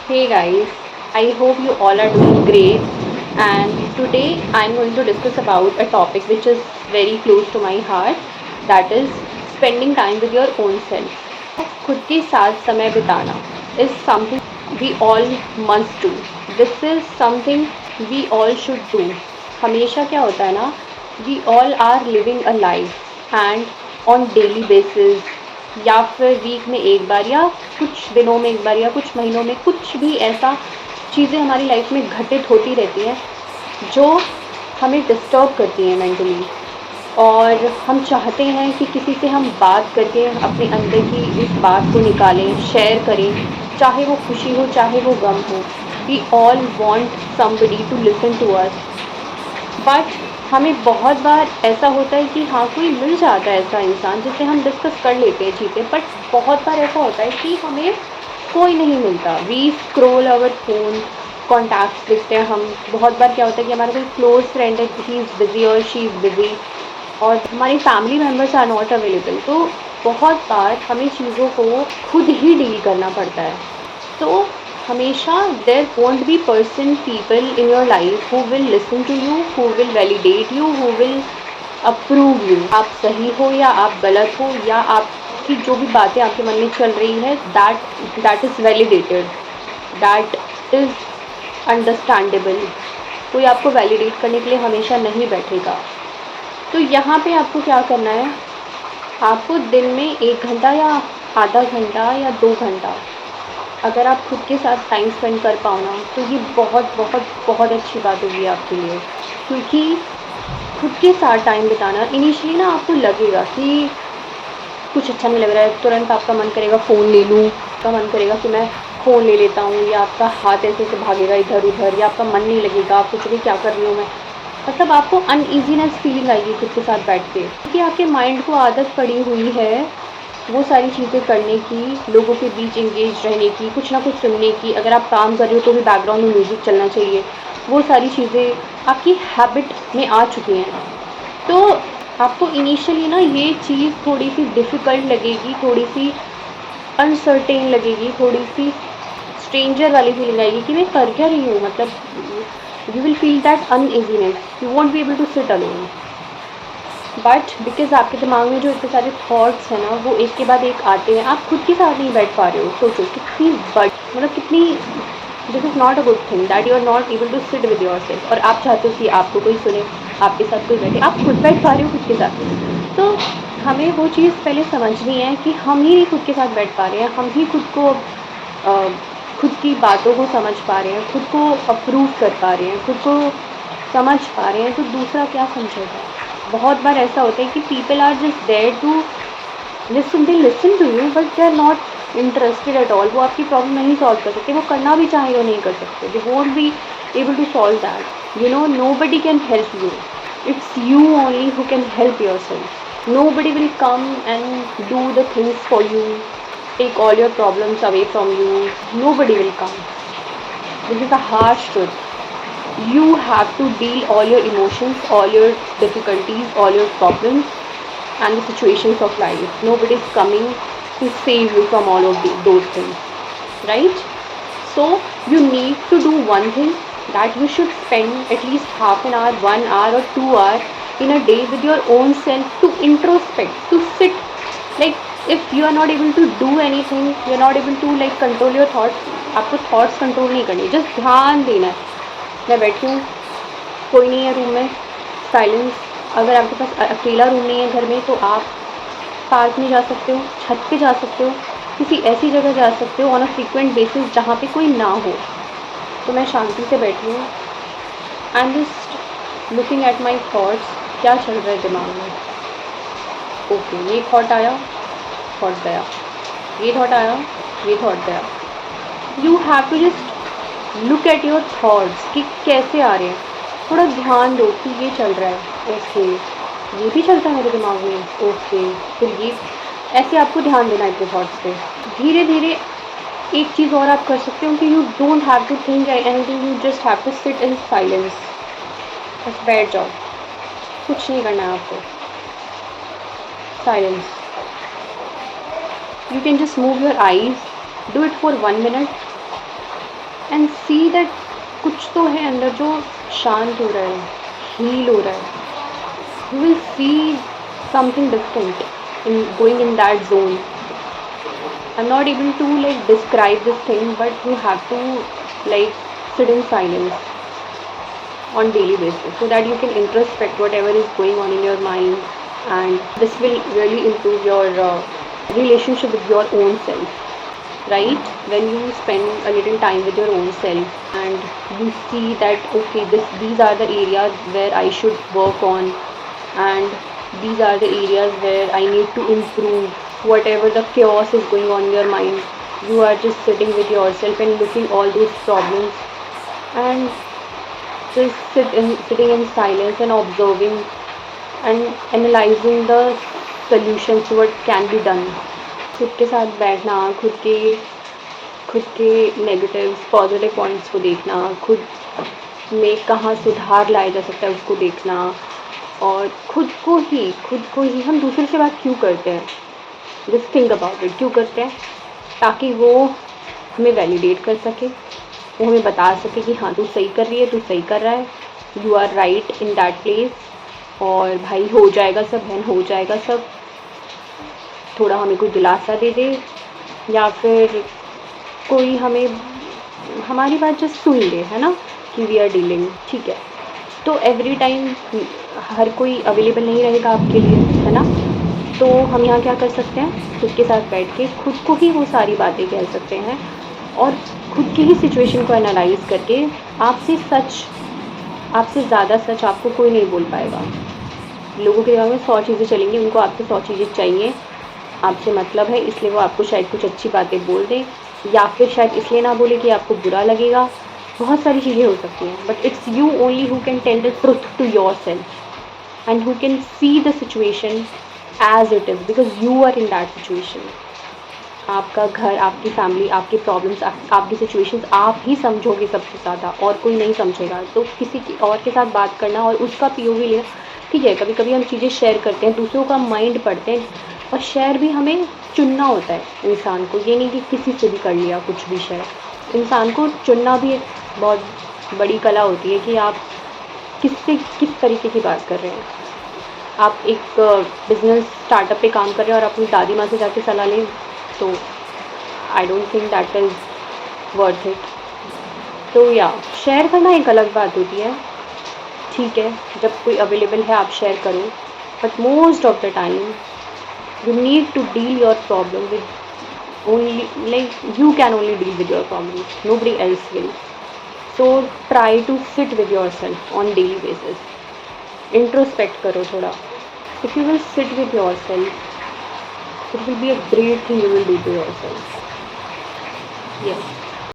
Hey guys, I hope you all are doing great. And today I'm going to discuss about a topic which is very close to my heart, that is spending time with your own self. खुद के साथ समय बिताना is something we all must do. This is something we all should do. हमेशा क्या होता है ना, we all are living a life and on daily basis या फिर वीक में एक बार या कुछ दिनों में एक बार या कुछ महीनों में कुछ भी ऐसा चीज़ें हमारी लाइफ में घटित होती रहती हैं जो हमें डिस्टर्ब करती हैं मेंटली, और हम चाहते हैं कि किसी से हम बात करके अपने अंदर की इस बात को निकालें, शेयर करें, चाहे वो खुशी हो चाहे वो गम हो। We all want somebody to listen to us, but हमें बहुत बार ऐसा होता है कि हाँ, कोई मिल जाता है ऐसा इंसान जिससे हम डिस्कस कर लेते हैं चीज़ें, बट बहुत बार ऐसा होता है कि हमें कोई नहीं मिलता। We scroll our phone, contacts देखते हैं हम। बहुत बार क्या होता है कि हमारा कोई क्लोज फ्रेंड है, ही इज़ बिज़ी और शी इज़ बिज़ी, और हमारी family members are not available. तो बहुत बार हमें चीज़ों को खुद ही डील करना पड़ता है। तो हमेशा there won't be person people in your life who will listen to you, who will validate you, who will approve you. आप सही हो या आप गलत हो, या आपकी जो भी बातें आपके मन में चल रही है, that is validated, that is understandable. कोई आपको वैलिडेट करने के लिए हमेशा नहीं बैठेगा। तो यहाँ पे आपको क्या करना है, आपको दिन में 1 घंटा या आधा घंटा या 2 घंटा अगर आप खुद के साथ टाइम स्पेंड कर पाओ ना, तो ये बहुत बहुत बहुत अच्छी बात होगी आपके लिए। क्योंकि खुद के साथ टाइम बिताना, इनिशियली ना आपको लगेगा कि कुछ अच्छा नहीं लग रहा है, तुरंत आपका मन करेगा फ़ोन ले लूँ, आपका मन करेगा कि मैं फ़ोन ले लेता हूँ, या आपका हाथ ऐसे ऐसे भागेगा इधर उधर, या आपका मन नहीं लगेगा, आप सोचोगे क्या कर रही हूँ मैं। मतलब आपको अनईजीनेस फीलिंग आएगी खुद के साथ बैठ के, क्योंकि आपके माइंड को आदत पड़ी हुई है वो सारी चीज़ें करने की, लोगों के बीच एंगेज रहने की, कुछ ना कुछ सुनने की। अगर आप काम कर रहे हो तो भी बैकग्राउंड में म्यूज़िक चलना चाहिए। वो सारी चीज़ें आपकी हैबिट में आ चुकी हैं। तो आपको इनिशियली ना ये चीज़ थोड़ी सी डिफ़िकल्ट लगेगी, थोड़ी सी अनसर्टेन लगेगी, थोड़ी सी स्ट्रेंजर वाली फीलिंग आएगी कि मैं कर क्या रही हूँ। मतलब you will feel that uneasiness, you won't be able to sit alone. But because आपके दिमाग में जो इतने सारे थॉट्स हैं ना, वो एक के बाद एक आते हैं, आप खुद के साथ नहीं बैठ पा रहे हो। सोचो कितनी बड़ी, मतलब कितनी, this is not a good thing that you are not able to sit with yourself. और आप चाहते हो कि आपको कोई सुने, आपके साथ कोई बैठे, आप खुद बैठ पा रहे हो खुद के साथ। तो हमें वो चीज़ पहले समझनी है कि हम ही खुद के साथ बैठ पा रहे हैं, हम ही खुद को खुद की बातों को समझ पा रहे हैं, खुद को अप्रूव कर पा रहे हैं, खुद को समझ पा रहे हैं, तो दूसरा क्या समझेगा। बहुत बार ऐसा होता है कि people are just there to listen, they listen to you but they are not interested at all. वो आपकी प्रॉब्लम नहीं सॉल्व कर सकते, वो करना भी चाहे वो नहीं कर सकते, they won't be able to solve that. You know, nobody can help you, it's you only who can help yourself. Nobody will come and do the things for you, take all your problems away from you. Nobody will come. This is a harsh truth. You have to deal all your emotions, all your difficulties, all your problems and the situations of life. Nobody is coming to save you from all of those things, right? So you need to do one thing, that you should spend at least half an hour, 1 hour or 2 hour in a day with your own self, to introspect, to sit. Like if you are not able to do anything, you are not able to like control your thoughts, आपको thoughts control नहीं करनी, just ध्यान देना है। मैं बैठी हूँ, कोई नहीं है रूम में, साइलेंस। अगर आपके पास अकेला रूम नहीं है घर में, तो आप पार्क में जा सकते हो, छत पे जा सकते हो, किसी ऐसी जगह जा सकते हो ऑन अ फ्रीक्वेंट बेसिस जहाँ पे कोई ना हो। तो मैं शांति से बैठी हूँ, I am just looking at my thoughts, क्या चल रहा है दिमाग में। ओके, ये थॉट आया, थॉट गया, ये थॉट आया, ये थॉट गया। You have to just look at your thoughts कि कैसे आ रहे हैं, थोड़ा ध्यान दो कि ये चल रहा है, ओके ये भी चलता है मेरे दिमाग में, ओके फिर ये, ऐसे आपको ध्यान देना है अपने थॉट्स पे। धीरे धीरे एक चीज़ और आप कर सकते हो कि you don't have to think anything, you just have to sit in silence. बस बैठ जाओ, कुछ नहीं करना है आपको, silence. You can just move your eyes, do it for 1 minute, and see that कुछ तो है अंदर जो शांत हो रहा है, हील हो रहा है. You will see something different in going in that zone. I'm not able to like describe this thing, but you have to like sit in silence on daily basis so that you can introspect whatever is going on in your mind, and this will really improve your relationship with your own self, right? When you spend a little time with your own self and you see that okay, these are the areas where I should work on, and these are the areas where I need to improve. Whatever the chaos is going on in your mind, you are just sitting with yourself and looking all those problems, and just sitting in silence and observing and analyzing the solutions what can be done. खुद के साथ बैठना, खुद के negatives positive points को देखना, खुद में कहाँ सुधार लाया जा सकता है उसको देखना, और खुद को ही हम दूसरे से बात क्यों करते हैं, जस्ट थिंक अबाउट इट. क्यों करते हैं? ताकि वो हमें वैलिडेट कर सके, वो हमें बता सके कि हाँ तू सही कर रही है, तू सही कर रहा है, you are right in that place, और भाई हो जाएगा सब, बहन हो जाएगा सब. थोड़ा हमें कोई दिलासा दे दे, या फिर कोई हमें हमारी बात जस्ट सुन ले, है ना, कि वी आर डीलिंग. ठीक है, तो एवरी टाइम हर कोई अवेलेबल नहीं रहेगा आपके लिए, है ना. तो हम यहाँ क्या कर सकते हैं, खुद के साथ बैठ के खुद को ही वो सारी बातें कह सकते हैं, और खुद की ही सिचुएशन को एनालाइज करके आपसे ज़्यादा सच आपको कोई नहीं बोल पाएगा. लोगों के दिमाग में 100 चीज़ें चलेंगी, उनको आपसे 100 चीज़ें चाहिए, आपसे मतलब है, इसलिए वो आपको शायद कुछ अच्छी बातें बोल दें, या फिर शायद इसलिए ना बोले कि आपको बुरा लगेगा. बहुत सारी चीज़ें हो सकती हैं, but it's you only who can tell the truth to yourself and who can see the situation as it is, because you are in that situation. आपका घर, आपकी फैमिली, आपके प्रॉब्लम्स, आपकी सिचुएशंस आप ही समझोगे सबसे ज़्यादा, और कोई नहीं समझेगा. तो किसी की और के साथ बात करना और उसका पीओवी लेना, ठीक है, कभी कभी हम चीज़ें शेयर करते हैं, दूसरों का माइंड पढ़ते हैं, और शेयर भी हमें चुनना होता है इंसान को. ये नहीं कि किसी से भी कर लिया कुछ भी शेयर. इंसान को चुनना भी एक बहुत बड़ी कला होती है कि आप किस तरीके की बात कर रहे हैं. आप एक बिज़नेस स्टार्टअप पे काम कर रहे हैं और अपनी दादी माँ से जाके सलाह लें, तो I don't think that is worth it. तो या शेयर करना एक अलग बात होती है, ठीक है, जब कोई अवेलेबल है आप शेयर करो, but most of the time you need to deal your problem with only, like you can only deal with your problems, nobody else will. So try to sit with yourself on daily basis, introspect karo thoda. If you will sit with yourself, it will be a great thing you will do to yourself. Yes.